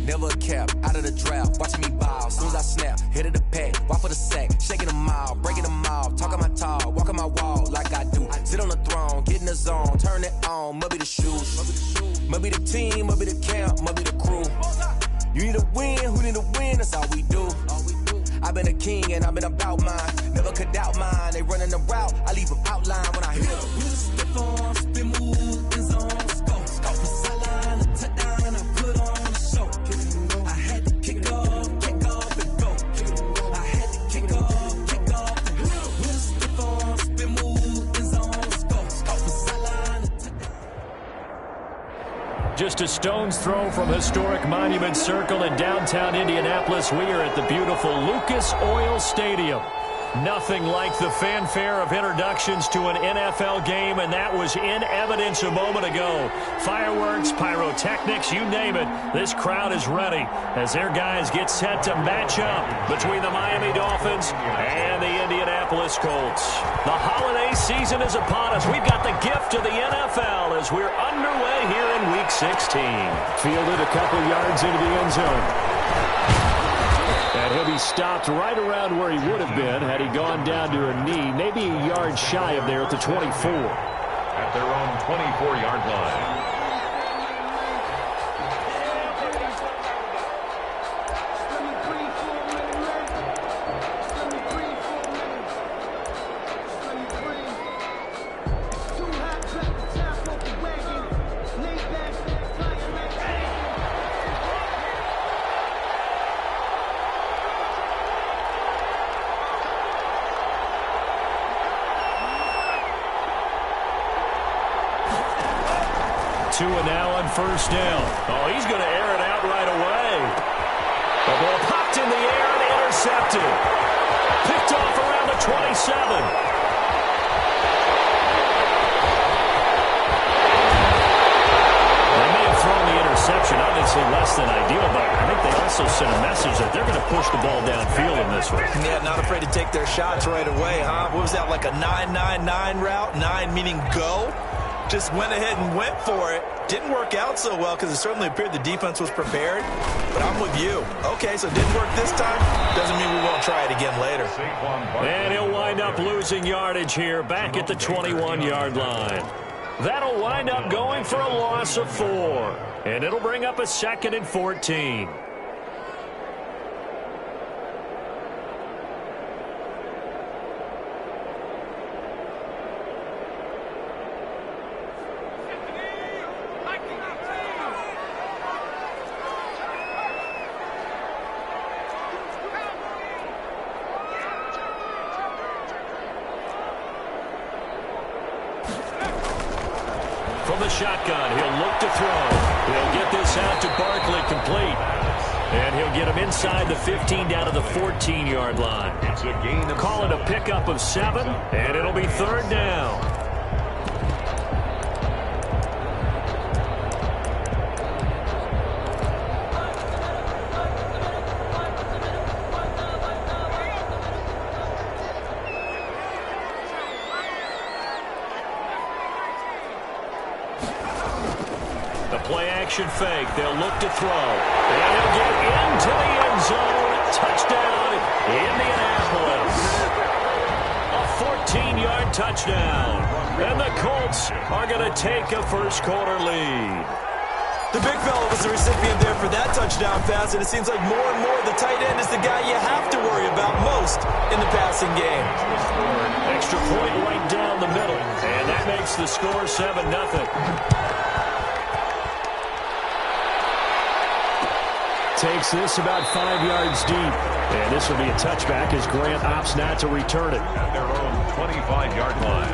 never a cap, out of the draft, watching me ball. Soon as I snap, hit of the pack, walk for the sack, shaking them all, breaking them all, talking my talk, walking my wall like I do. Sit on the throne, get in the zone, turn it on, must be the shoes, must be the team, must be the camp, must be the crew. You need to win, who need to win, that's all we do. I've been a king and I've been about mine, never could doubt mine. They running the route, I leave them outline when I hit them. You just step on, spin move, in zone, go for sideline, a touchdown, and I put on the show. I had to kick off and go. I had to kick off and go. You just step on, spin move, in zone, go for sideline, a touchdown. Just a stone's throw from historic Monument Circle in downtown Indianapolis. We are at the beautiful Lucas Oil Stadium. Nothing like the fanfare of introductions to an NFL game, and that was in evidence a moment ago. Fireworks, pyrotechnics, you name it. This crowd is ready as their guys get set to match up between the Miami Dolphins and the Indianapolis Colts. The holiday season is upon us. We've got the gift of the NFL as we're underway here in Week 16. Fielded a couple yards into the end zone. And he'll be stopped right around where he would have been had he gone down to a knee, maybe a yard shy of there at the 24. At their own 24-yard line. Tua now on first down. Oh, he's going to air it out right away. The ball popped in the air and intercepted. Picked off around the 27. They may have thrown the interception, obviously less than ideal, but I think they also sent a message that they're going to push the ball downfield in this one. Yeah, not afraid to take their shots right away, huh? What was that, like a 9-9-9 route? 9 meaning go? Just went ahead and went for it. Didn't work out so well because it certainly appeared the defense was prepared. But I'm with you. Okay, so it didn't work this time. Doesn't mean we won't try it again later. And he'll wind up losing yardage here back at the 21-yard line. That'll wind up going for a loss of 4. And it'll bring up a 2nd and 14. From the shotgun, he'll look to throw. He'll get this out to Barkley, complete. And he'll get him inside the 15 down to the 14-yard line. It's a gain of Call it a pickup of 7, and it'll be 3rd down. Play-action fake. They'll look to throw. And he'll get into the end zone. Touchdown, Indianapolis. A 14-yard touchdown. And the Colts are going to take a first-quarter lead. The big fella was the recipient there for that touchdown pass, and it seems like more and more the tight end is the guy you have to worry about most in the passing game. Extra point right down the middle. And that makes the score 7-0. Takes this about 5 yards deep. And this will be a touchback as Grant opts not to return it. at their own 25-yard line.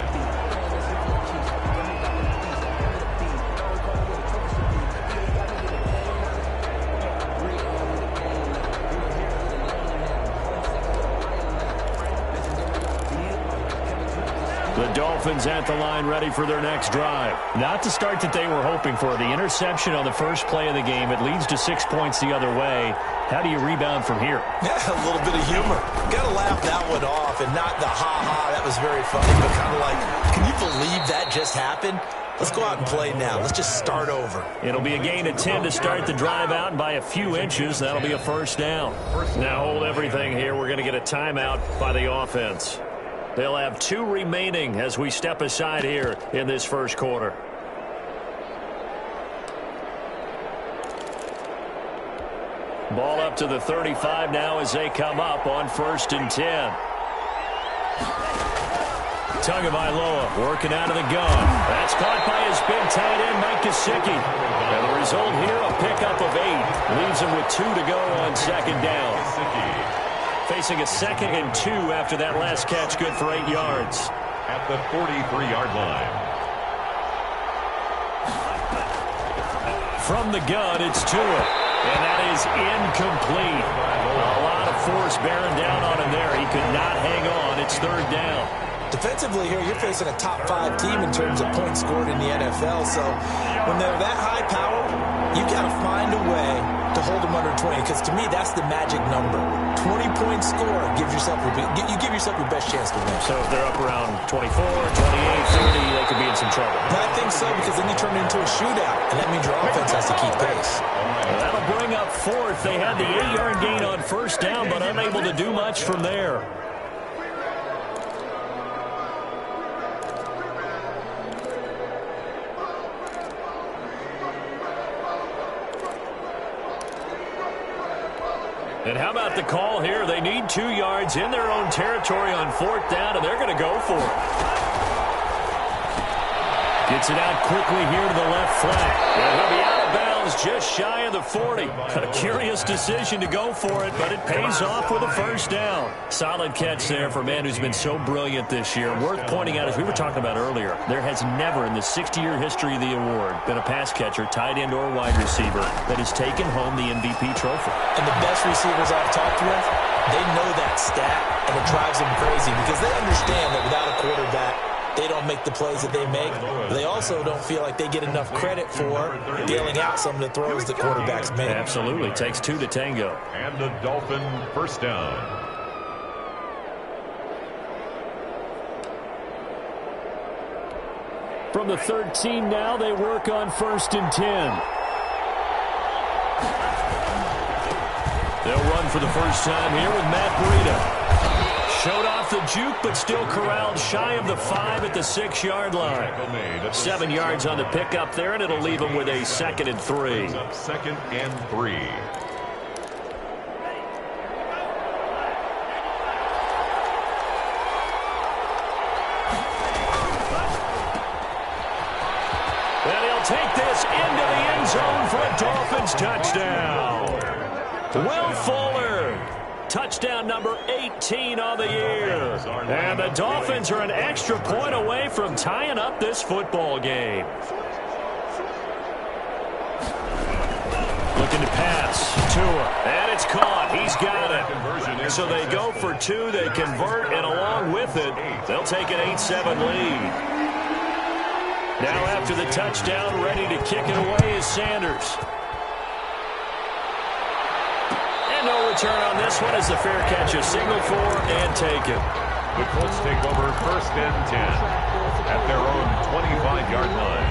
The Dolphins at the line, ready for their next drive. Not the start that they were hoping for. The interception on the first play of the game. It leads to 6 points the other way. How do you rebound from here? Yeah, a little bit of humor. Got to laugh that one off and not the ha-ha. That was very funny, but kind of like, can you believe that just happened? Let's go out and play now. Let's just start over. It'll be a gain of 10 to start the drive out, and by a few inches, that'll be a first down. Now hold everything here. We're going to get a timeout by the offense. They'll have 2 remaining as we step aside here in this first quarter. Ball up to the 35 now as they come up on 1st and 10. Tagovailoa working out of the gun. That's caught by his big tight end, Mike Gesicki. And the result here, a pickup of 8. Leaves him with 2 to go on 2nd down. Facing a 2nd and 2 after that last catch, good for 8 yards. At the 43-yard line. From the gun, it's Tua. And that is incomplete. A lot of force bearing down on him there. He could not hang on. It's 3rd down. Defensively here, you're facing a top 5 team in terms of points scored in the NFL. So when they're that high power, you got to find a way to hold them under 20. Because to me, that's the magic number. 20-point score gives yourself you give yourself your best chance to win. So if they're up around 24, 28, 30, they could be in some trouble. And I think so, because then you turn it into a shootout, and that means your offense has to keep pace. Well, that'll bring up 4th. They had the 8-yard gain on 1st down, but unable to do much from there. And how about the call here? They need 2 yards in their own territory on 4th down, and they're going to go for it. Gets it out quickly here to the left flank. And he'll be out of bounds just shy of the 40. A curious decision to go for it, but it pays off with a 1st down. Solid catch there for a man who's been so brilliant this year. Worth pointing out, as we were talking about earlier, there has never in the 60-year history of the award been a pass catcher, tight end, or wide receiver that has taken home the MVP trophy. And the best receivers I've talked with, they know that stat, and it drives them crazy because they understand that without a quarterback, they don't make the plays that they make. They also don't feel like they get enough credit for bailing out some of the throws that quarterbacks make. Absolutely. Takes 2 to tango. And the Dolphin 1st down. From the 13 now, they work on 1st and 10. They'll run for the first time here with Matt Breida. Showed off the juke, but still corralled shy of the 5 at the 6-yard line. 7 yards on the pickup there, and it'll leave him with a 2nd and 3. 2nd and 3. And he'll take this into the end zone for a Dolphins touchdown. Will Fuller. Touchdown number 18 on the year. And the Dolphins are an extra point away from tying up this football game. Looking to pass. Tua. And it's caught. He's got it. So they go for 2. They convert, and along with it, they'll take an 8-7 lead. Now after the touchdown, ready to kick it away is Sanders. No return on this one as the fair catch is signaled for and taken. The Colts take over 1st and 10 at their own 25-yard line.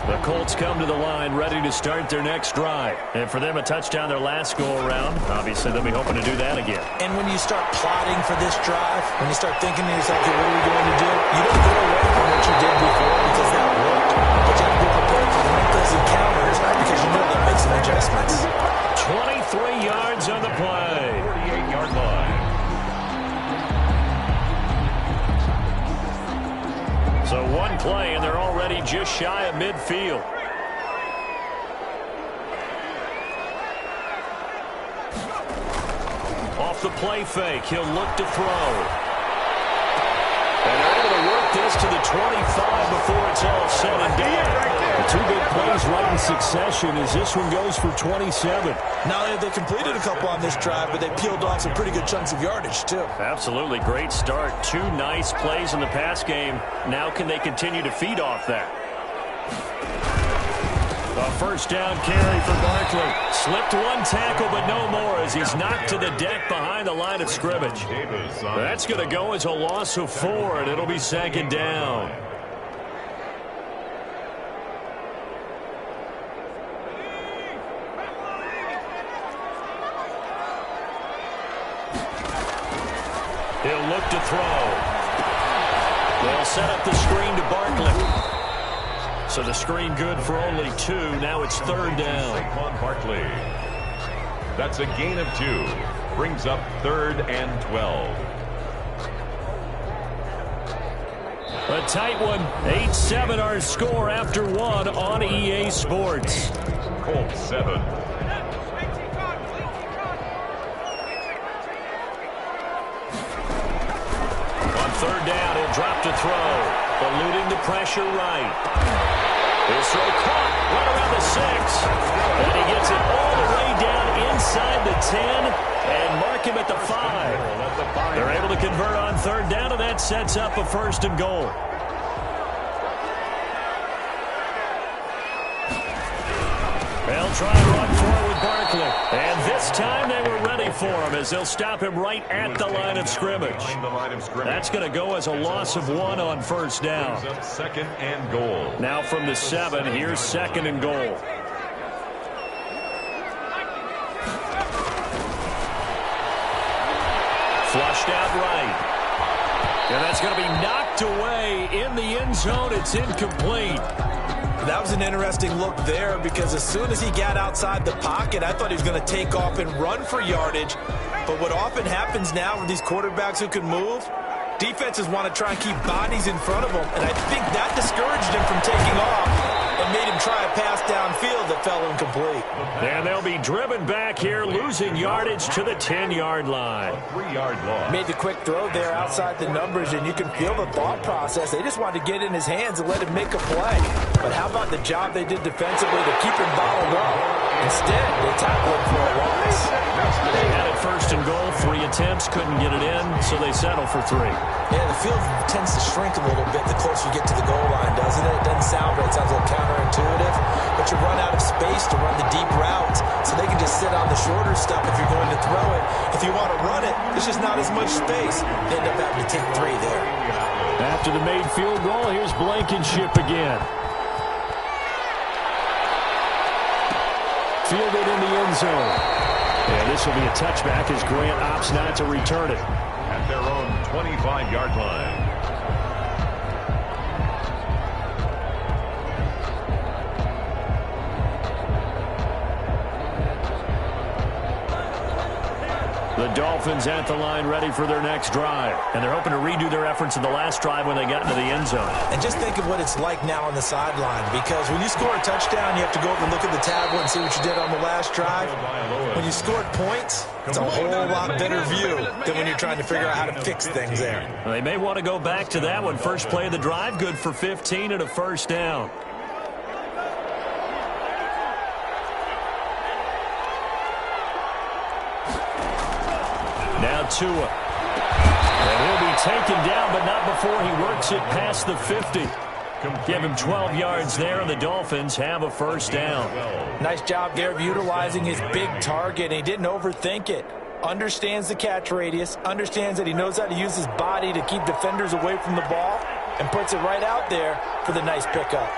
The Colts come to the line ready to start their next drive. And for them, a touchdown their last go-around. Obviously, they'll be hoping to do that again. And when you start plotting for this drive, when you start thinking to yourself, okay, what are we going to do? You don't go away from what you did before because that worked. But you have to be prepared for those encounters because you know they'll make some adjustments. 23 yards on the play. 48-yard line. So one play, and they're already just shy of midfield. Off the play fake, he'll look to throw. And they're able to work this to the 25 before it's all said and done. The 2 big plays right in succession as this one goes for 27. Not only have they completed a couple on this drive, but they peeled off some pretty good chunks of yardage, too. Absolutely. Great start. 2 nice plays in the pass game. Now can they continue to feed off that? A first down carry for Barkley. Slipped 1 tackle, but no more as he's knocked to the deck behind the line of scrimmage. That's going to go as a loss of 4, and it'll be 2nd down. He'll look to throw. They'll set up the screen to Barkley. So the screen good for only 2. Now it's third down. Saquon Barkley. That's a gain of 2. Brings up 3rd and 12. A tight one. 8-7 our score after 1 on EA Sports. Colts 7. On third down, he'll drop to throw. Eluding the pressure right. His throw caught right around the 6. And he gets it all the way down inside the 10 and mark him at the 5. They're able to convert on third down, and that sets up a 1st and goal. They'll try to run forward with Barkley. And this time they were ready for him as they'll stop him right at the line of scrimmage. That's going to go as a loss of 1 on first down. 2nd and goal. Now from the 7, here's 2nd and goal. Flushed out right. And that's going to be knocked away in the end zone. It's incomplete. That was an interesting look there because as soon as he got outside the pocket, I thought he was going to take off and run for yardage. But what often happens now with these quarterbacks who can move, defenses want to try and keep bodies in front of them. And I think that discouraged him from taking off and made him try a pass downfield that fell incomplete. And they'll be driven back here, losing yardage to the 10-yard line. A 3-yard loss. Made the quick throw there outside the numbers, and you can feel the thought process. They just wanted to get in his hands and let him make a play. But how about the job they did defensively to keep him bottled up? Instead, they tackled him for a loss. They had it 1st and goal, 3 attempts, couldn't get it in, so they settle for 3. Yeah, the field tends to shrink a little bit the closer you get to the goal line, doesn't it? It doesn't sound right. It sounds a little counterintuitive. But you run out of space to run the deep routes, so they can just sit on the shorter stuff if you're going to throw it. If you want to run it, there's just not as much space. They end up having to take 3 there. After the made field goal, here's Blankenship again. Fielded in the end zone. And this will be a touchback as Grant opts not to return it. At their own 25-yard line. The Dolphins at the line ready for their next drive. And they're hoping to redo their efforts in the last drive when they got into the end zone. And just think of what it's like now on the sideline, because when you score a touchdown, you have to go over and look at the tablet and see what you did on the last drive. When you scored points, it's a whole lot better view than when you're trying to figure out how to fix things there. Well, they may want to go back to that one. First play of the drive, good for 15 and a 1st down. Now Tua. And he'll be taken down, but not before he works it past the 50. Give him 12 yards there, and the Dolphins have a 1st down. Nice job there of utilizing his big target, and he didn't overthink it. Understands the catch radius, understands that he knows how to use his body to keep defenders away from the ball, and puts it right out there for the nice pickup.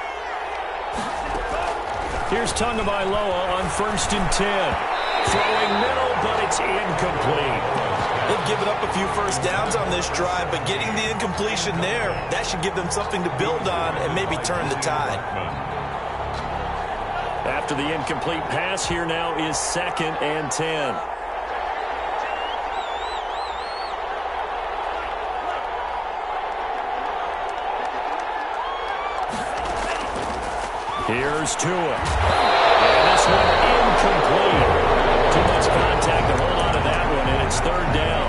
Here's Tagovailoa on 1st and 10. Throwing middle, but it's incomplete. They've given up a few first downs on this drive, but getting the incompletion there, that should give them something to build on and maybe turn the tide. After the incomplete pass, here now is 2nd and 10. Here's Tua. And this one incomplete. Too much contact to hold on to that one, and it's 3rd down.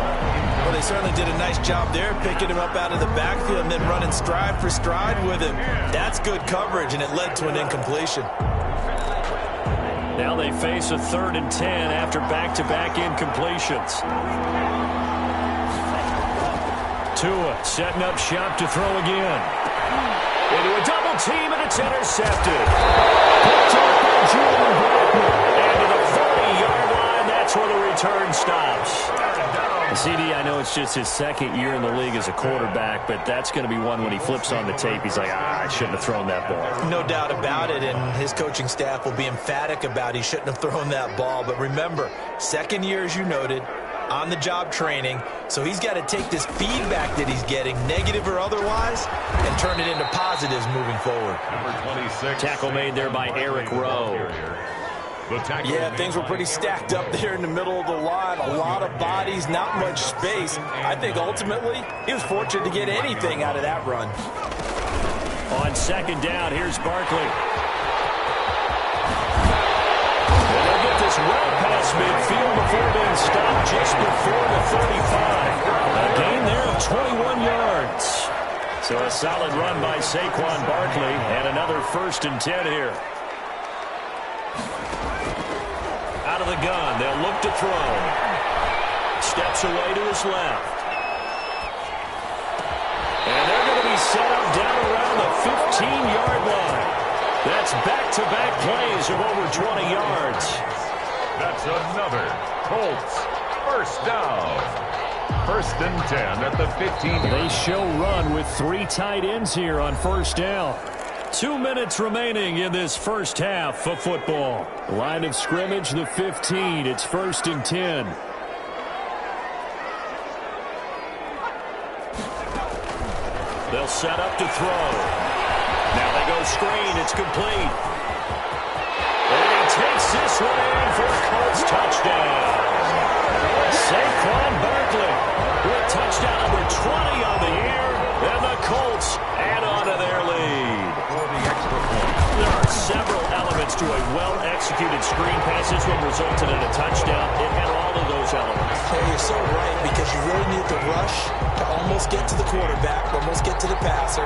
Well, they certainly did a nice job there, picking him up out of the backfield and then running stride for stride with him. That's good coverage, and it led to an incompletion. Now they face a 3rd and 10 after back-to-back incompletions. Tua setting up shop to throw again. Into a double team, and it's intercepted. Picked up by Julian Blackmon. And to the 40-yard line, that's where the return stops. CD, I know it's just his 2nd year in the league as a quarterback, but that's going to be one when he flips on the tape. He's like, I shouldn't have thrown that ball. No doubt about it, and his coaching staff will be emphatic about he shouldn't have thrown that ball. But remember, 2nd year, as you noted, on-the-job training. So he's got to take this feedback that he's getting, negative or otherwise, and turn it into positives moving forward. Number 26. Tackle made there by Eric Rowe. Yeah, things were pretty stacked up there in the middle of the line. A lot of bodies, not much space. I think ultimately he was fortunate to get anything out of that run. On second down, here's Barkley. And they'll get this well past midfield before being stopped just before the 35. A gain there of 21 yards. So a solid run by Saquon Barkley and another 1st and 10 here. Out of the gun, they'll look to throw. Steps away to his left. And they're going to be set up down around the 15-yard line. That's back-to-back plays of over 20 yards. That's another Colts 1st down. 1st and 10 at the 15. They show run with 3 tight ends here on 1st down. 2 minutes remaining in this first half of football. Line of scrimmage, the 15. It's 1st and 10. They'll set up to throw. Now they go screen. It's complete. And he takes this one in for a Colts touchdown. Saquon Barkley with touchdown number 20 on the year. And the Colts add on to their lead. There are several elements to a well-executed screen pass. This one resulted in a touchdown. It had all of those elements. Hey, you're so right, because you really need the rush to almost get to the quarterback, almost get to the passer.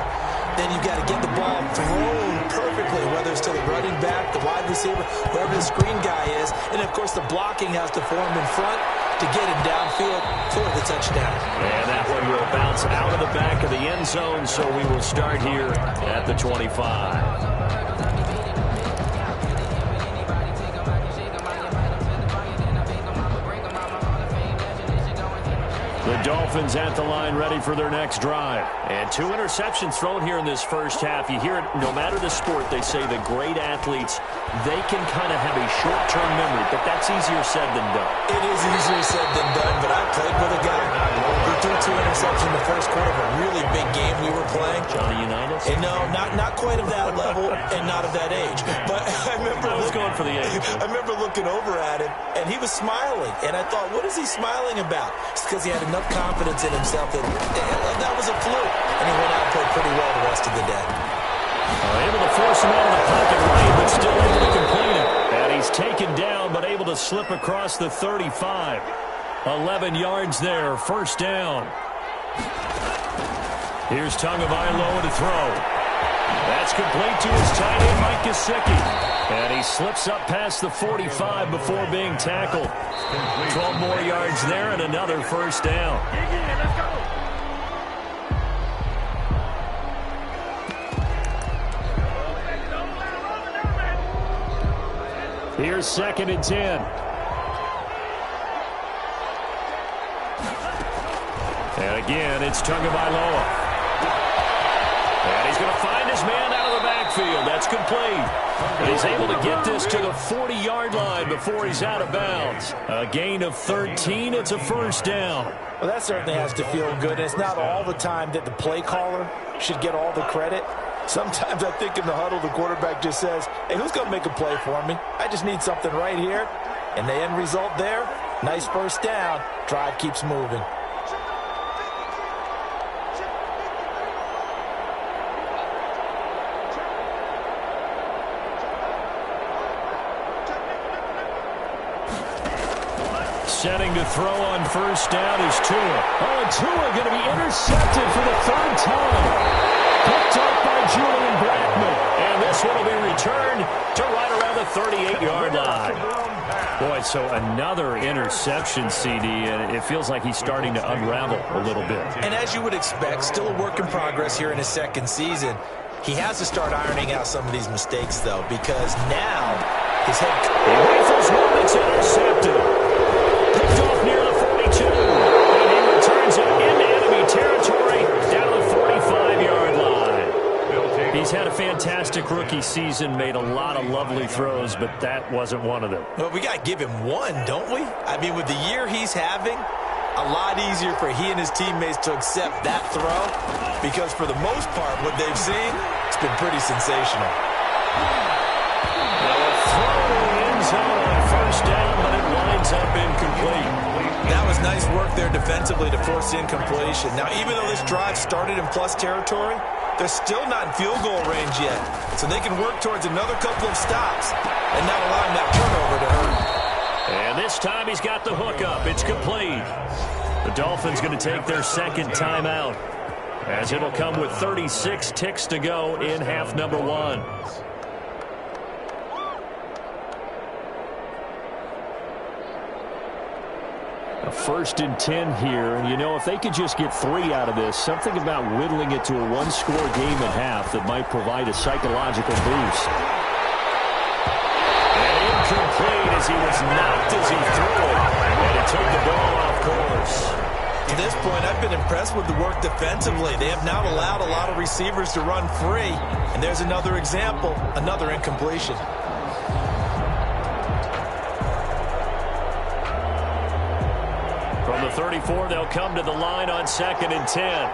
Then you've got to get the ball thrown perfectly, whether it's to the running back, the wide receiver, whoever the screen guy is. And, of course, the blocking has to form in front to get him downfield for the touchdown. And that one will bounce out of the back of the end zone, so we will start here at the 25. The Dolphins at the line ready for their next drive. And 2 interceptions thrown here in this first half. You hear it, no matter the sport, they say the great athletes, they can kind of have a short-term memory, but that's easier said than done. It is easier said than done, but I played with a guy who threw 2 interceptions in the first quarter of a really big game we were playing. Johnny Unitas? And no, not quite of that level and not of that age. But I remember going for the age. I remember looking over at him, and he was smiling. And I thought, what is he smiling about? It's because he had enough confidence in himself that was a fluke. And he went out and played pretty well the rest of the day. Able to force him out of the pocket right, but still able to complete it. And he's taken down, but able to slip across the 35. 11 yards there, 1st down. Here's Tagovailoa to throw. That's complete to his tight end, Mike Gesicki. And he slips up past the 45 before being tackled. 12 more yards there and another 1st down. Here's 2nd and 10. And again, it's Tagovailoa. And he's going to find his man out of the backfield. That's complete. And he's able to get this to the 40-yard line before he's out of bounds. A gain of 13. It's a 1st down. Well, that certainly has to feel good. And it's not all the time that the play caller should get all the credit. Sometimes I think in the huddle, the quarterback just says, hey, who's going to make a play for me? I just need something right here. And the end result there, nice 1st down. Drive keeps moving. Setting to throw on 1st down is Tua. Oh, and Tua going to be intercepted for the 3rd time. Picked up by Julian Blackman. And this one will be returned to right around the 38-yard line. Boy, so another interception, CD, and it feels like he's starting to unravel a little bit. And as you would expect, still a work in progress here in his 2nd season. He has to start ironing out some of these mistakes, though, because now his head... He rifles one, it's intercepted. Picked off near the 42, and he returns it into enemy territory down the 45-yard line. He's had a fantastic rookie season, made a lot of lovely throws, but that wasn't one of them. Well, we got to give him one, don't we? I mean, with the year he's having, a lot easier for he and his teammates to accept that throw because for the most part, what they've seen, it's been pretty sensational. Now a throw to the end zone on first down, but it winds up incomplete. That was nice work there defensively to force the incompletion. Now, even though this drive started in plus territory, they're still not in field goal range yet. So they can work towards another couple of stops and not allowing that turnover to hurt. And this time he's got the hook up. It's complete. The Dolphins going to take their second timeout as it'll come with 36 ticks to go in half number one. A 1st and 10 here, and you know, if they could just get 3 out of this, something about whittling it to a one-score game at half that might provide a psychological boost. And incomplete as he was knocked as he threw it, and it took the ball off course. To this point, I've been impressed with the work defensively. They have not allowed a lot of receivers to run free, and there's another example, another incompletion. From the 34, they'll come to the line on 2nd and 10.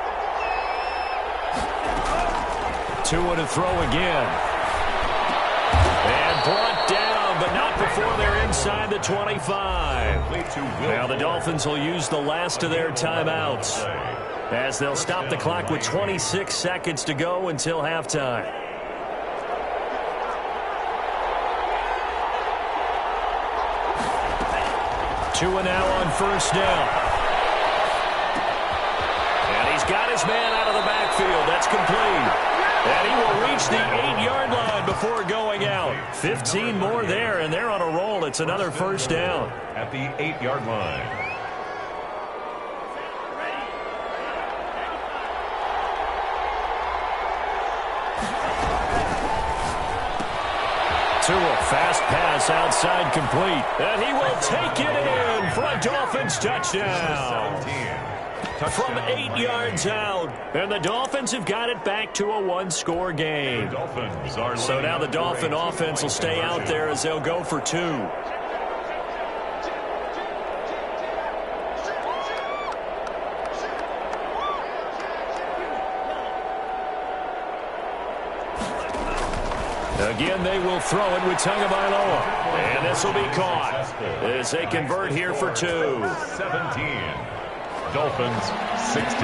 2 to throw again. And brought down, but not before they're inside the 25. Now the Dolphins will use the last of their timeouts as they'll stop the clock with 26 seconds to go until halftime. Tua now on first down. And he's got his man out of the backfield. That's complete. And he will reach the 8-yard line before going out. 15 more there, and they're on a roll. It's another first down. At the 8-yard line. Tua, fast pass outside complete. And he will take it in for a Dolphins touchdown. From 8 yards out. And the Dolphins have got it back to a one-score game. So now the Dolphin offense will stay out there as they'll go for 2. Again, they will throw it with Tagovailoa. And this will be caught as they convert here for 2. 17. Dolphins 16.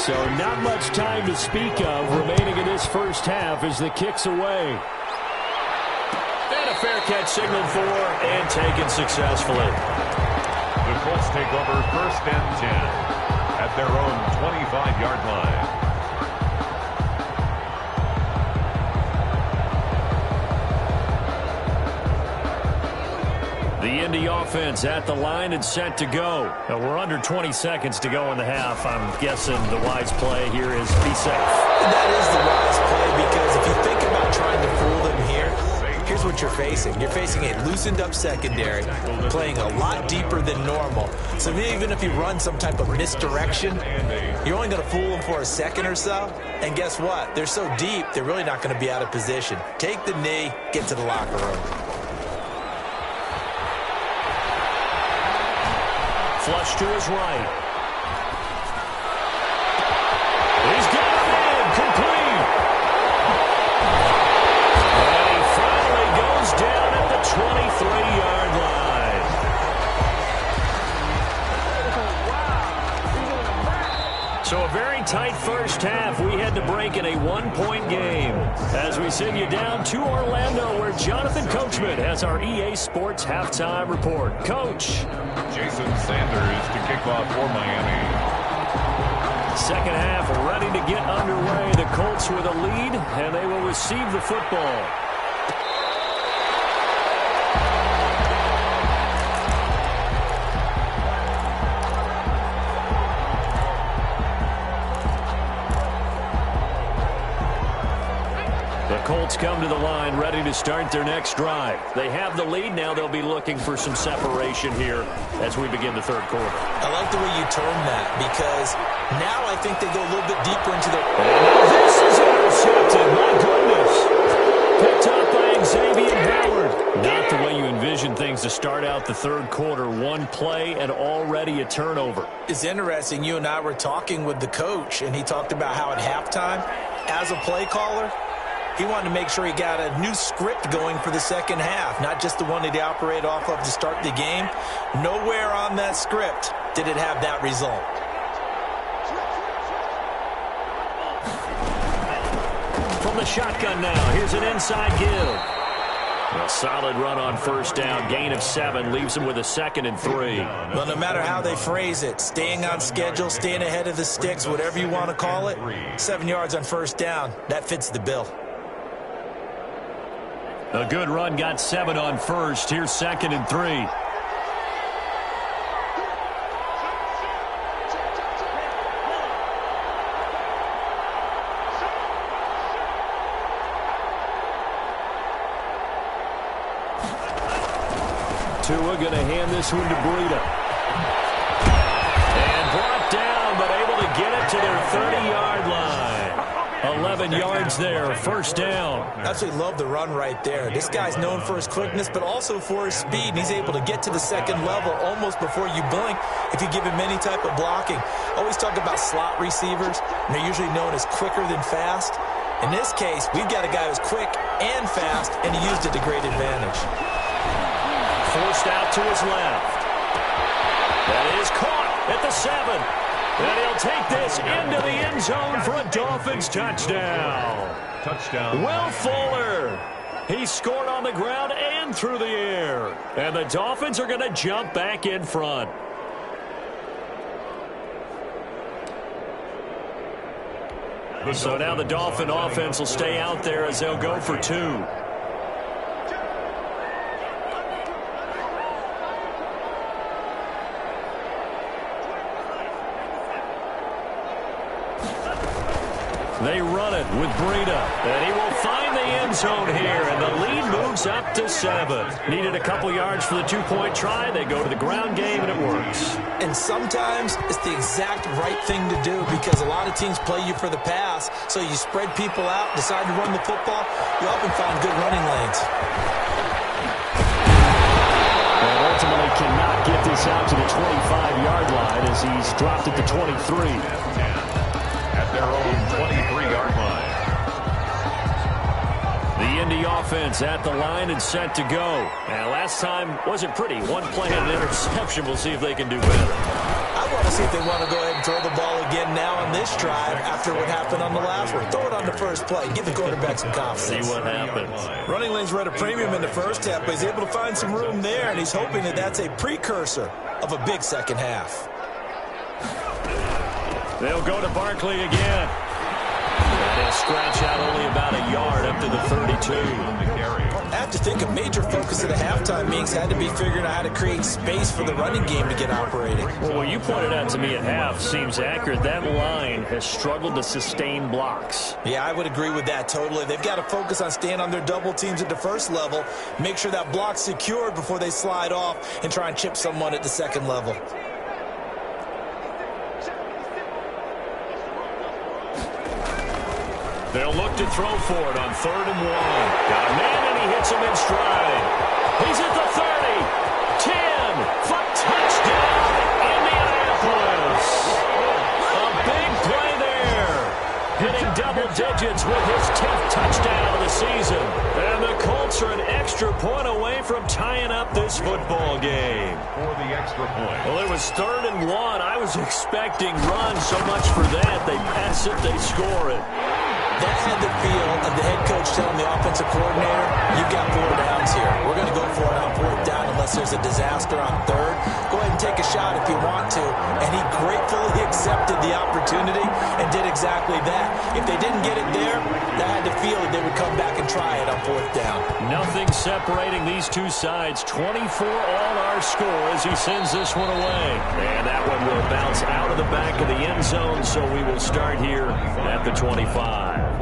So not much time to speak of remaining in this first half as the kick's away. And a fair catch signaled for and taken successfully. The Colts take over 1st and 10 at their own 25-yard line. The Indy offense at the line and set to go. Now we're under 20 seconds to go in the half. I'm guessing the wise play here is be safe. That is the wise play because if you think about trying to fool them here, here's what you're facing. You're facing a loosened up secondary, playing a lot deeper than normal. So even if you run some type of misdirection, you're only going to fool them for a second or so. And guess what? They're so deep, they're really not going to be out of position. Take the knee, get to the locker room. Flush to his right. He's got it in, complete. And he finally goes down at the 23-yard line. So a very tight first half. We had to break in a one-point game as we send you down to Orlando where Jonathan Coachman has our EA Sports halftime report. Coach. Jason Sanders to kick off for Miami. Second half ready to get underway. The Colts with a lead, and they will receive the football. The Colts come to the line ready to start their next drive. They have the lead. Now they'll be looking for some separation here as we begin the third quarter. I like the way you term that because now I think they go a little bit deeper into their... And this is out the third quarter. One play and already a turnover. It's interesting. You and I were talking with the coach, and he talked about how at halftime, as a play caller, he wanted to make sure he got a new script going for the second half, not just the one that he operated off of to start the game. Nowhere on that script did it have that result. From the shotgun now, here's an inside give. A solid run on first down, gain of 7, leaves him with a 2nd and 3. Well, no matter how they phrase it, staying on schedule, staying ahead of the sticks, whatever you want to call it, 7 yards on first down, that fits the bill. A good run, got 7 on first. Here's 2nd and 3. Tua going to hand this one to Breida. And brought down, but able to get it to their 30-yard line. 11 yards there, first down. Absolutely love the run right there. This guy's known for his quickness, but also for his speed. And he's able to get to the second level almost before you blink if you give him any type of blocking. Always talk about slot receivers, and they're usually known as quicker than fast. In this case, we've got a guy who's quick and fast, and he used it to great advantage. Forced out to his left. That is caught at the 7. And he'll take this into the end zone for a Dolphins touchdown. Touchdown. Will Fuller. He scored on the ground and through the air. And the Dolphins are going to jump back in front. So now the Dolphin offense will stay out there as they'll go for 2. They run it with Breida, and he will find the end zone here, and the lead moves up to 7. Needed a couple yards for the 2-point try. They go to the ground game, and it works. And sometimes it's the exact right thing to do because a lot of teams play you for the pass, so you spread people out, decide to run the football, you often find good running lanes. And ultimately cannot get this out to the 25-yard line as he's dropped at the 23. At their own 23-yard line. The Indy offense at the line and set to go. And last time wasn't pretty. One play and an interception. We'll see if they can do better. I want to see if they want to go ahead and throw the ball again now on this drive after what happened on the last one. Throw it on the first play. Give the quarterback some confidence. See what happens. Running lanes were at a premium in the first half, but he's able to find some room there, and he's hoping that that's a precursor of a big second half. They'll go to Barkley again. And he'll scratch out only about a yard up to the 32. I have to think a major focus of the halftime meetings had to be figuring out how to create space for the running game to get operating. Well, what you pointed out to me at half seems accurate. That line has struggled to sustain blocks. Yeah, I would agree with that totally. They've got to focus on staying on their double teams at the first level, make sure that block's secured before they slide off and try and chip someone at the second level. They'll look to throw for it on 3rd and 1. Got a man, and he hits him in stride. He's at the 30, 10, for touchdown, Indianapolis. A big play there. Hitting double digits with his 10th touchdown of the season. And the Colts are an extra point away from tying up this football game. For the extra point. Well, it was 3rd and 1. I was expecting run, so much for that. They pass it, they score it. That had the feel of the head coach telling the offensive coordinator, you've got 4 downs here. We're going to go for it on 4th down unless there's a disaster on 3rd. Go ahead and take a shot if you want to. And he gratefully accepted the opportunity and did exactly that. If they didn't get it there, that had the feel that they would come back and try it on 4th down. Nothing separating these two sides. 24 all our score as he sends this one away. And that one will bounce out of the back of the end zone, so we will start here at the 25.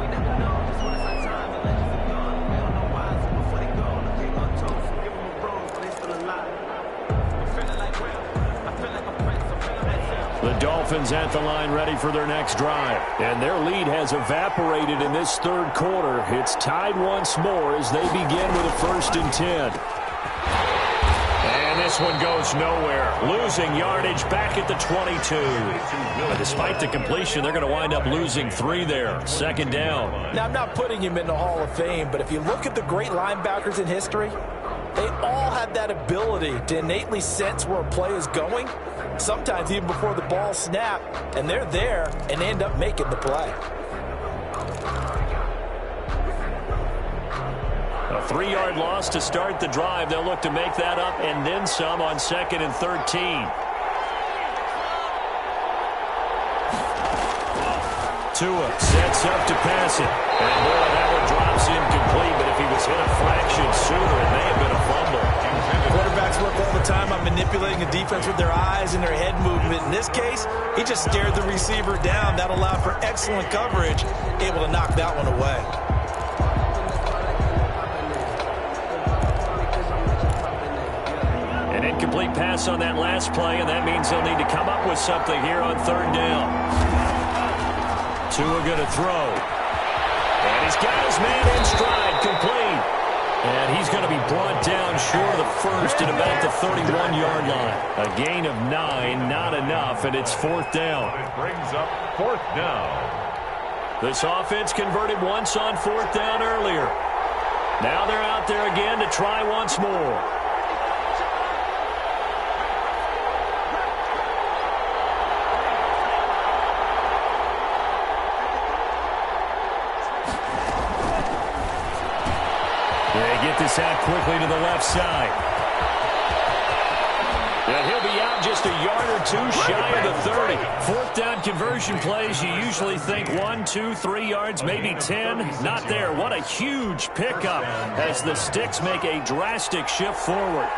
The Dolphins at the line ready for their next drive. And their lead has evaporated in this 3rd quarter. It's tied once more as they begin with a 1st and 10. And this this one goes nowhere. Losing yardage back at the 22. But despite the completion, they're going to wind up losing 3 there. Second down. Now, I'm not putting him in the Hall of Fame, but if you look at the great linebackers in history, they all have that ability to innately sense where a play is going, sometimes even before the ball snapped, and they're there and end up making the play. A 3-yard loss to start the drive. They'll look to make that up and then some on 2nd and 13. Tua sets up to pass it. And boy, that one drops incomplete, but if he was hit a fraction sooner, it may have been a fumble. Quarterbacks work all the time on manipulating the defense with their eyes and their head movement. In this case, he just stared the receiver down. That allowed for excellent coverage, able to knock that one away. An incomplete pass on that last play, and that means they'll need to come up with something here on 3rd down. Tua going to throw. And he's got his man in stride, complete. And he's going to be brought down short of the first at about the 31-yard line. A gain of 9, not enough, and it's 4th down. It brings up 4th down. This offense converted once on 4th down earlier. Now they're out there again to try once more. Get this out quickly to the left side. And he'll be out just a yard or 2 shy of the 30. 4th down conversion plays, you usually think 1, 2, 3 yards, maybe 10. Not there. What a huge pickup as the Sticks make a drastic shift forward.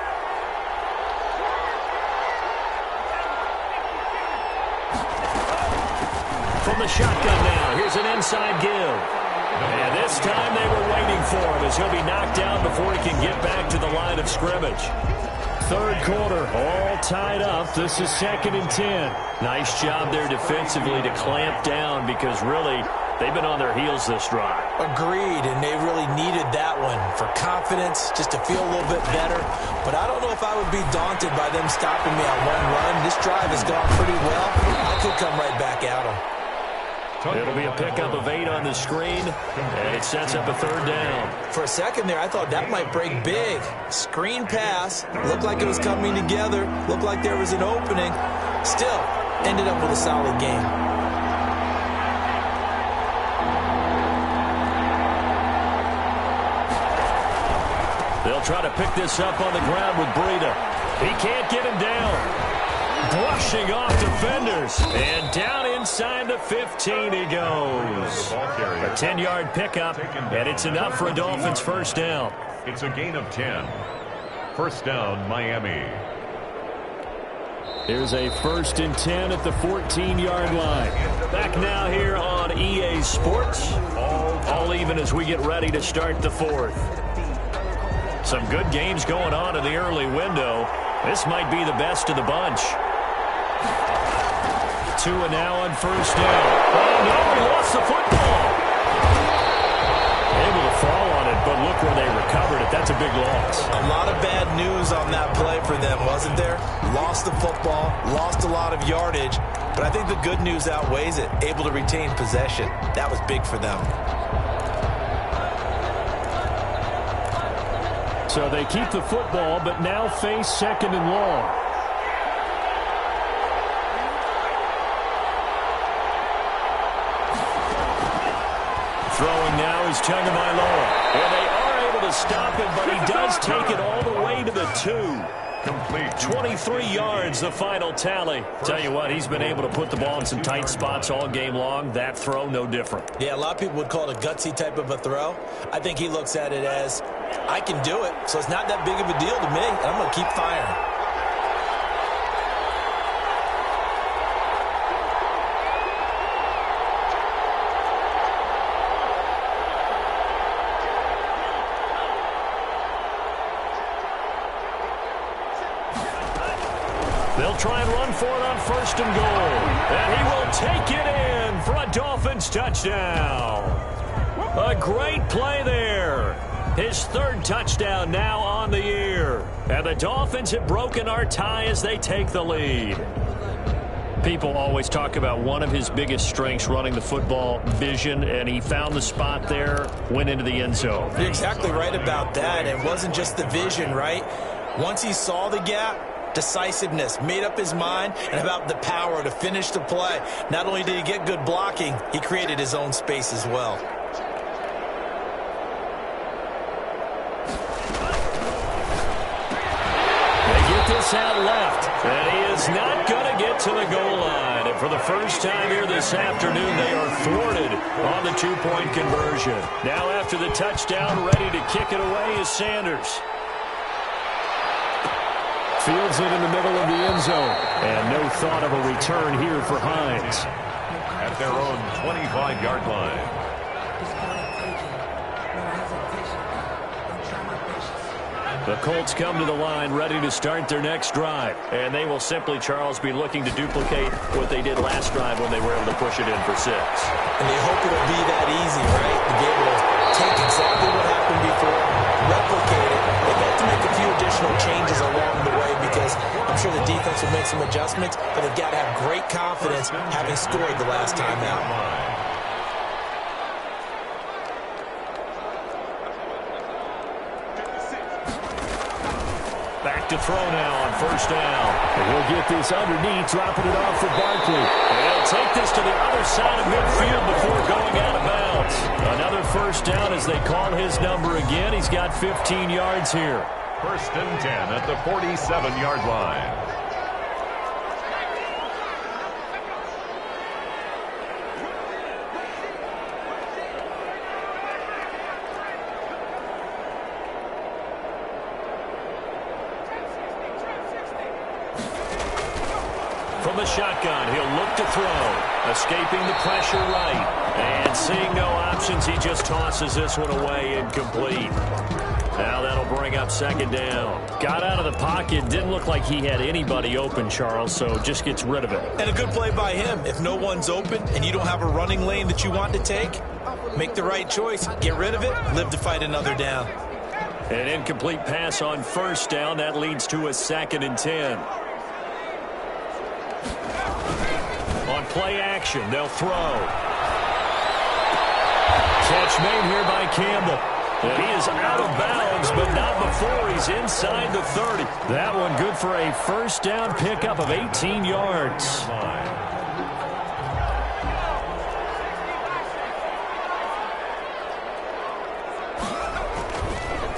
From the shotgun now, here's an inside give. And this time they were waiting for him as he'll be knocked down before he can get back to the line of scrimmage. 3rd quarter, all tied up. This is 2nd and 10. Nice job there defensively to clamp down because really they've been on their heels this drive. Agreed, and they really needed that one for confidence, just to feel a little bit better. But I don't know if I would be daunted by them stopping me on one run. This drive has gone pretty well. I could come right back at them. It'll be a pickup of 8 on the screen, and it sets up a 3rd down. For a second there, I thought that might break big. Screen pass, looked like it was coming together, looked like there was an opening. Still, ended up with a solid game. They'll try to pick this up on the ground with Breida. He can't get him down. Brushing off defenders. And down inside the 15 he goes. A 10-yard pickup, and it's enough for a Dolphins 1st down. It's a gain of 10. 1st down, Miami. Here's a 1st and 10 at the 14-yard line. Back now here on EA Sports. All even as we get ready to start the 4th. Some good games going on in the early window. This might be the best of the bunch. Tua now on 1st down. Oh, no, he lost the football. Able to fall on it, but look where they recovered it. That's a big loss. A lot of bad news on that play for them, wasn't there? Lost the football, lost a lot of yardage, but I think the good news outweighs it. Able to retain possession. That was big for them. So they keep the football, but now face 2nd and long. Throwing now is Tagovailoa. And they are able to stop him, but he does take it all the way to the 2. Complete. 23 yards, the final tally. Tell you what, he's been able to put the ball in some tight spots all game long. That throw, no different. Yeah, a lot of people would call it a gutsy type of a throw. I think he looks at it as, I can do it, so it's not that big of a deal to me, and I'm going to keep firing. They'll try and run for it on 1st and goal. And he will take it in for a Dolphins touchdown. A great play there. His third touchdown now on the year. And the Dolphins have broken our tie as they take the lead. People always talk about one of his biggest strengths running the football, vision, and he found the spot there, went into the end zone. You're exactly right about that. It wasn't just the vision, right? Once he saw the gap, decisiveness, made up his mind, and about the power to finish the play. Not only did he get good blocking, he created his own space as well. This out left, and he is not going to get to the goal line. And for the first time here this afternoon, they are thwarted on the two-point conversion. Now after the touchdown, ready to kick it away is Sanders. Fields it in the middle of the end zone. And no thought of a return here for Hines. At their own 25-yard line. The Colts come to the line ready to start their next drive. And they will simply, Charles, be looking to duplicate what they did last drive when they were able to push it in for 6. And they hope it'll be that easy, right? To be able to take exactly what happened before, replicate it. They've got to make a few additional changes along the way because I'm sure the defense will make some adjustments, but they've got to have great confidence having scored the last time out. Back to throw now on first down. And he'll get this underneath, dropping it off for Barkley. And he'll take this to the other side of midfield before going out of bounds. Another first down as they call his number again. He's got 15 yards here. 1st and 10 at the 47-yard line. From the shotgun, he'll look to throw. Escaping the pressure right. And seeing no options, he just tosses this one away, incomplete. Now that'll bring up 2nd down. Got out of the pocket. Didn't look like he had anybody open, Charles, so just gets rid of it. And a good play by him. If no one's open and you don't have a running lane that you want to take, make the right choice. Get rid of it. Live to fight another down. An incomplete pass on first down. That leads to a 2nd and 10. On play action, they'll throw. Catch made here by Campbell. And he is out of bounds, but not before he's inside the 30. That one good for a first down pickup of 18 yards.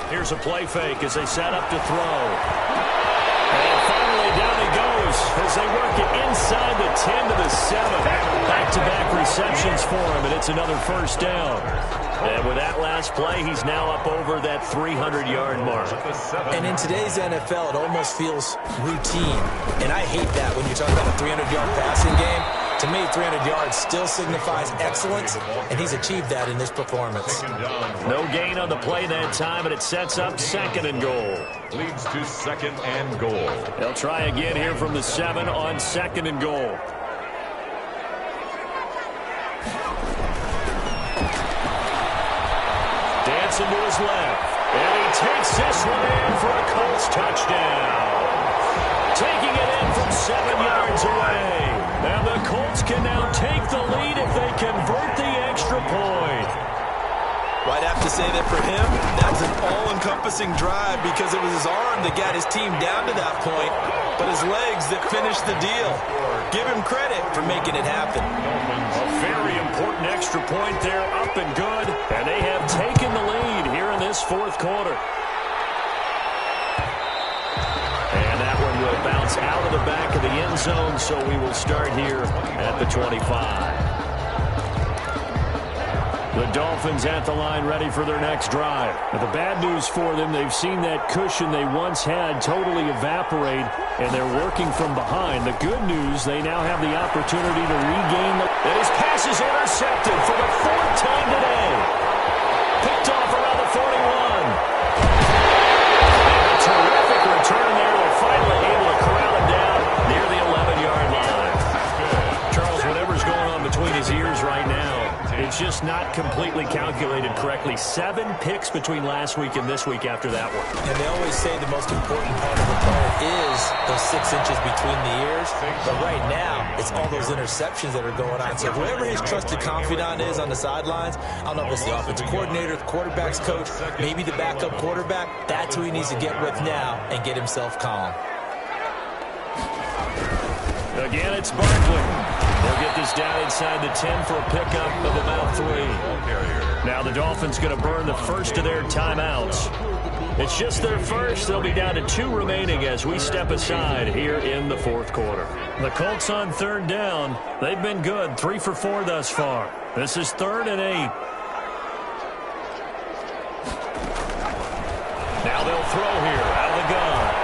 Here's a play fake as they set up to throw. And finally down he goes as they work it inside the 10 to the 7. Back-to-back receptions for him, and it's another first down. And with that last play, he's now up over that 300-yard mark. And in today's NFL, it almost feels routine. And I hate that when you're talking about a 300-yard passing game. To me, 300 yards still signifies excellence, and he's achieved that in this performance. No gain on the play that time, and it sets up 2nd and goal. Leads to 2nd and goal. They'll try again here from the 7 on 2nd and goal. Dancing to his left, and he takes this one in for a Colts touchdown. Taking it in from 7 yards away. And the Colts can now take the lead if they convert the extra point. Well, I'd have to say that for him, that was an all-encompassing drive because it was his arm that got his team down to that point, but his legs that finished the deal. Give him credit for making it happen. A very important extra point there, up and good, and they have taken the lead here in this 4th quarter. And that one will bounce out of the back of the end zone, so we will start here at the 25. The Dolphins at the line ready for their next drive. But the bad news for them, they've seen that cushion they once had totally evaporate, and they're working from behind. The good news, they now have the opportunity to regain the... And his pass is intercepted for the 4th time today. Picked off around the 41. And a terrific return there. They're finally able to corral him down near the 11-yard line. Charles, whatever's going on between his ears right now, it's just not completely calculated. calculated correctly, 7 picks between last week and this week after that one. And they always say the most important part of a player is those 6 inches between the ears. But right now, it's all those interceptions that are going on. So whoever his trusted confidant is on the sidelines, I don't know if it's the offensive coordinator, the quarterback's coach, maybe the backup quarterback, that's who he needs to get with now and get himself calm. Again, it's Barkley. They'll get this down inside the 10 for a pickup of about 3. Now the Dolphins going to burn the first of their timeouts. It's just their first. They'll be down to 2 remaining as we step aside here in the fourth quarter. The Colts on 3rd down. They've been good, 3 for 4 thus far. This is 3rd and 8. Now they'll throw here out of the gun.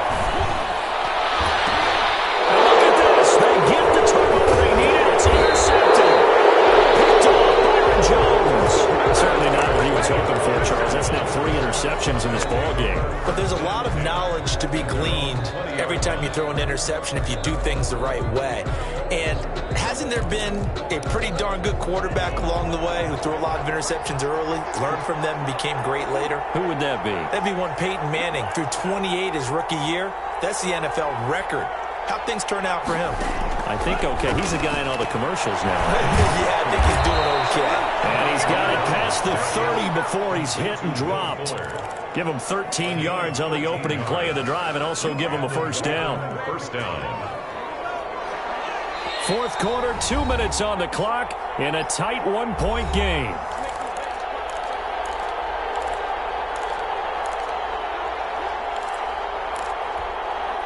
And look at this. They get the turnover they needed. It's intercepted. Picked off Byron Jones. Certainly not what he was hoping for, Charles. That's now 3 interceptions in this ballgame. But there's a lot of knowledge to be gleaned every time you throw an interception if you do things the right way. And hasn't there been a pretty darn good quarterback along the way who threw a lot of interceptions early, learned from them, and became great later? Who would that be? That'd be one Peyton Manning. Threw 28 his rookie year. That's the NFL record. How'd things turn out for him? I think okay. He's the guy in all the commercials now. Yeah, I think he's doing okay. And he's got it past the 30 before he's hit and dropped. Give him 13 yards on the opening play of the drive and also give him a first down. First down. Fourth quarter, 2 minutes on the clock in a tight 1-point game.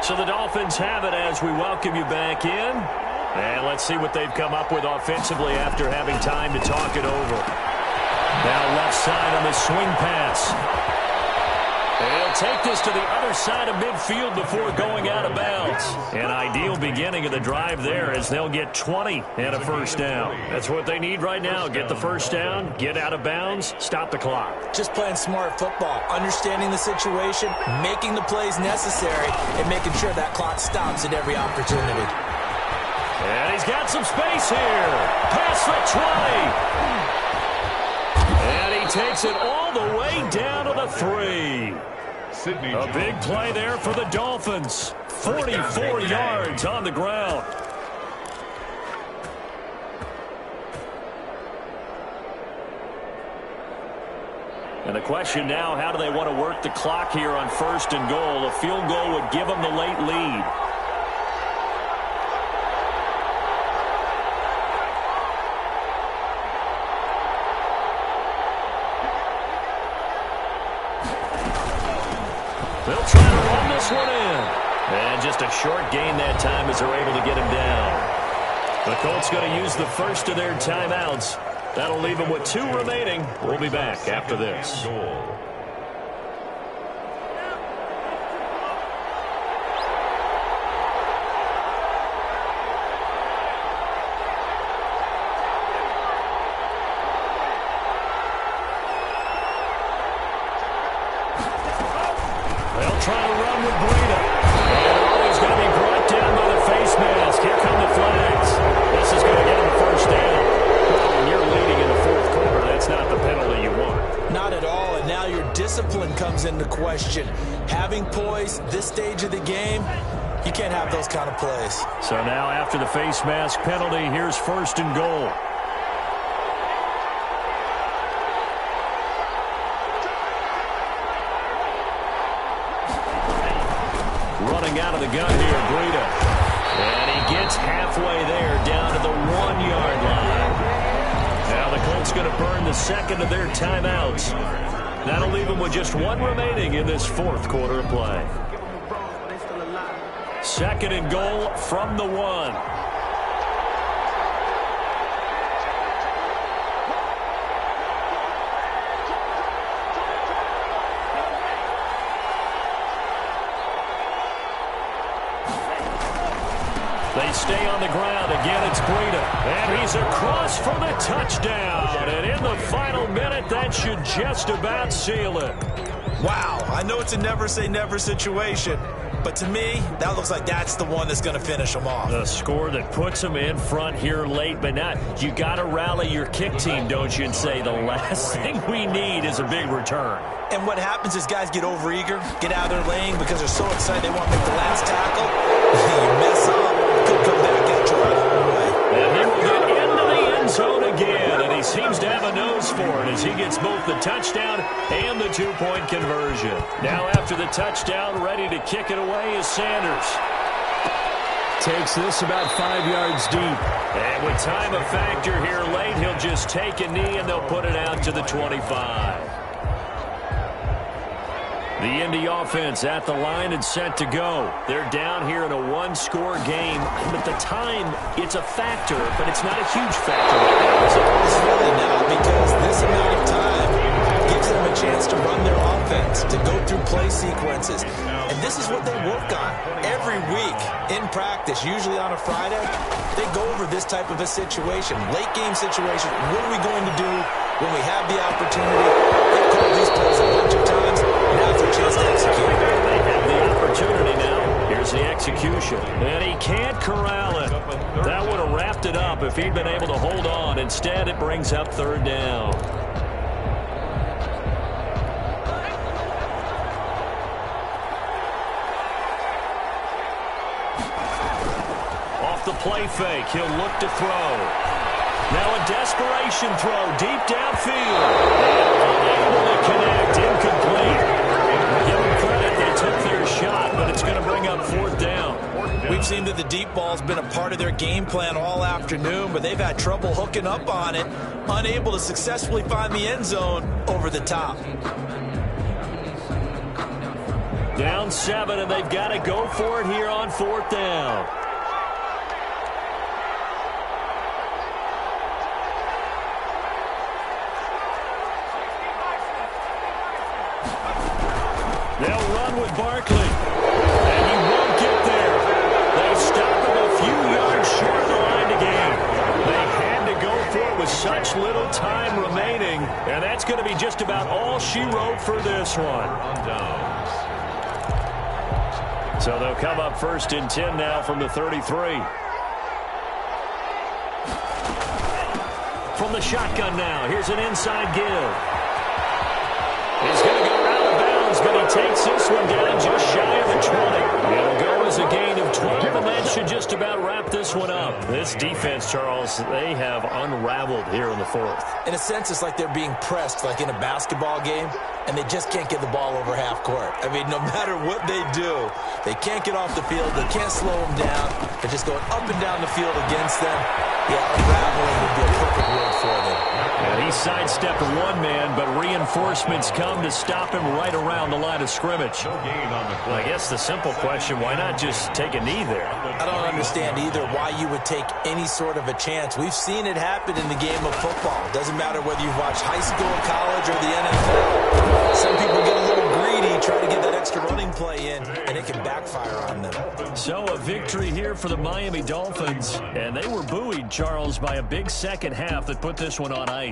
So the Dolphins have it as we welcome you back in. And let's see what they've come up with offensively after having time to talk it over. Now left side on the swing pass. They'll take this to the other side of midfield before going out of bounds. An ideal beginning of the drive there as they'll get 20 and a first down. That's what they need right now. Get the first down, get out of bounds, stop the clock. Just playing smart football, understanding the situation, making the plays necessary, and making sure that clock stops at every opportunity. And he's got some space here. Past the 20. And he takes it all the way down to the 3. A big play there for the Dolphins. 44 yards on the ground. And the question now, how do they want to work the clock here on 1st and goal? A field goal would give them the late lead. They'll try to run this one in. And just a short gain that time as they're able to get him down. The Colts going to use the first of their timeouts. That'll leave them with 2 remaining. We'll be back after this. They'll try to run with Breida. And he's going to be brought down by the face mask. Here come the flags. This is going to get him the first down. Well, when you're leading in the fourth quarter, that's not the penalty you want. Not at all, and now your discipline comes into question. Having poise this stage of the game, you can't have those kind of plays. So now after the face mask penalty, here's 1st and goal. Running out of the gun here, Breida. And he gets halfway there, down to the 1-yard line. Now the Colts going to burn the second of their timeouts. That'll leave them with just 1 remaining in this fourth quarter of play. 2nd and goal from the 1. They stay on the ground. Again, it's Breida. And he's across for the touchdown. And in the final minute, that should just about seal it. Wow, I know it's a never say never situation, But to me, that looks like that's the one that's going to finish them off. A score that puts them in front here late, but not. You got to rally your kick team, don't you, and say the last thing we need is a big return. And what happens is guys get overeager, get out of their lane because they're so excited they want to make the last tackle. You mess up, could come back at you right away. And he will get into the end zone again, and he seems to have a nose for it as he gets both the touchdown and the two-point conversion. Now after the touchdown, ready to kick it away is Sanders. Takes this about 5 yards deep. And with time a factor here late, he'll just take a knee and they'll put it out to the 25. The Indy offense at the line and set to go. They're down here in a one-score game. But the time, it's a factor, but it's not a huge factor right now, is it? It's really not, because this amount of time gives them a chance to run their offense, to go through play sequences. And this is what they work on every week in practice, usually on a Friday. They go over this type of a situation, late game situation. What are we going to do when we have the opportunity? They've called these plays a bunch of times. Now it's their chance to execute. They have the opportunity now. Here's the execution. And he can't corral it. That would have wrapped it up if he'd been able to hold on. Instead, it brings up third down. The play fake. He'll look to throw. Now a desperation throw deep downfield. Unable to connect. Incomplete. Give them credit. They took their shot, but it's going to bring up fourth down. We've seen that the deep ball's been a part of their game plan all afternoon, but they've had trouble hooking up on it, unable to successfully find the end zone over the top. Down 7, and they've got to go for it here on fourth down. They'll run with Barkley, and he won't get there. They stop him a few yards short of the line to gain. They had to go for it with such little time remaining, and that's going to be just about all she wrote for this one. So they'll come up 1st and 10 now from the 33. From the shotgun now, here's an inside give. He's going to go out of bounds, but he takes this one down just shy of the 20. It'll go as a gain of 12, and that should just about wrap this one up. This defense, Charles, they have unraveled here in the fourth. In a sense, it's like they're being pressed like in a basketball game, and they just can't get the ball over half court. I mean, no matter what they do, they can't get off the field. They can't slow them down. They're just going up and down the field against them. Yeah, unraveling would be a perfect word for them. And he sidestepped one man, but reinforcements come to stop him right around the line of scrimmage. I guess the simple question, why not just take a knee there? I don't understand either why you would take any sort of a chance. We've seen it happen in the game of football. It doesn't matter whether you've watched high school, college, or the NFL. Some people get a little greedy, try to get that extra running play in, and it can backfire on them. So a victory here for the Miami Dolphins, and they were buoyed, Charles, by a big second half that put this one on ice.